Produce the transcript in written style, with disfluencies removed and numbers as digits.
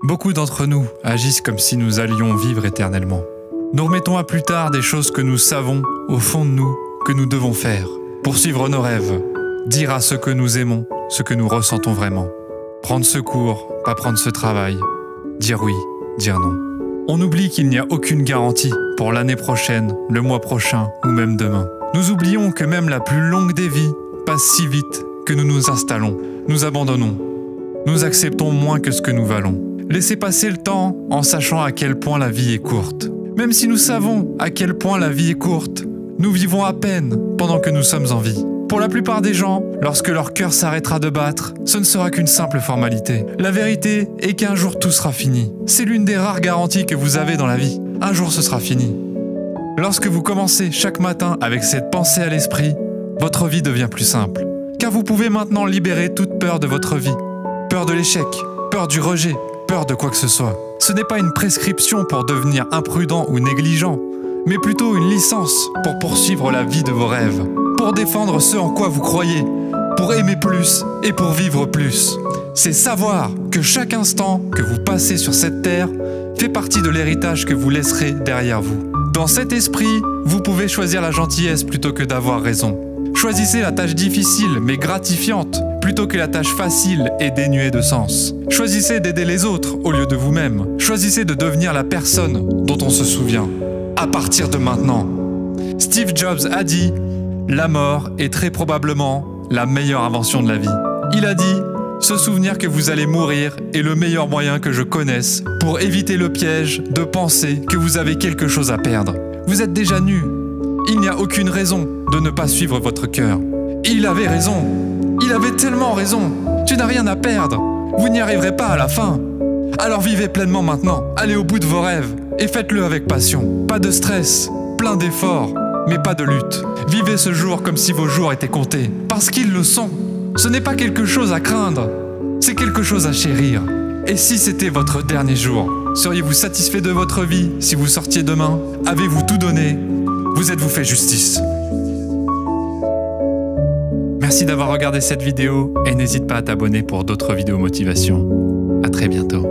Beaucoup d'entre nous agissent comme si nous allions vivre éternellement. Nous remettons à plus tard des choses que nous savons, au fond de nous, que nous devons faire. Poursuivre nos rêves, dire à ceux que nous aimons ce que nous ressentons vraiment. Prendre ce cours, pas prendre ce travail. Dire oui, dire non. On oublie qu'il n'y a aucune garantie pour l'année prochaine, le mois prochain ou même demain. Nous oublions que même la plus longue des vies passe si vite que nous nous installons, nous abandonnons. Nous acceptons moins que ce que nous valons. Laissez passer le temps en sachant à quel point la vie est courte. Même si nous savons à quel point la vie est courte, nous vivons à peine pendant que nous sommes en vie. Pour la plupart des gens, lorsque leur cœur s'arrêtera de battre, ce ne sera qu'une simple formalité. La vérité est qu'un jour tout sera fini. C'est l'une des rares garanties que vous avez dans la vie. Un jour ce sera fini. Lorsque vous commencez chaque matin avec cette pensée à l'esprit, votre vie devient plus simple. Car vous pouvez maintenant libérer toute peur de votre vie. Peur de l'échec, peur du rejet, peur de quoi que ce soit. Ce n'est pas une prescription pour devenir imprudent ou négligent, mais plutôt une licence pour poursuivre la vie de vos rêves, pour défendre ce en quoi vous croyez, pour aimer plus et pour vivre plus. C'est savoir que chaque instant que vous passez sur cette terre fait partie de l'héritage que vous laisserez derrière vous. Dans cet esprit, vous pouvez choisir la gentillesse plutôt que d'avoir raison. Choisissez la tâche difficile mais gratifiante plutôt que la tâche facile et dénuée de sens. Choisissez d'aider les autres au lieu de vous-même. Choisissez de devenir la personne dont on se souvient. À partir de maintenant. Steve Jobs a dit « La mort est très probablement la meilleure invention de la vie ». Il a dit « Se souvenir que vous allez mourir est le meilleur moyen que je connaisse pour éviter le piège de penser que vous avez quelque chose à perdre. Vous êtes déjà nu. Il n'y a aucune raison de ne pas suivre votre cœur. » Il avait raison. Il avait tellement raison. Tu n'as rien à perdre. Vous n'y arriverez pas à la fin. Alors vivez pleinement maintenant. Allez au bout de vos rêves et faites-le avec passion. Pas de stress, plein d'efforts, mais pas de lutte. Vivez ce jour comme si vos jours étaient comptés. Parce qu'ils le sont. Ce n'est pas quelque chose à craindre. C'est quelque chose à chérir. Et si c'était votre dernier jour, seriez-vous satisfait de votre vie si vous sortiez demain? Avez-vous tout donné? Vous êtes-vous fait justice? Merci d'avoir regardé cette vidéo et n'hésite pas à t'abonner pour d'autres vidéos motivation. À très bientôt.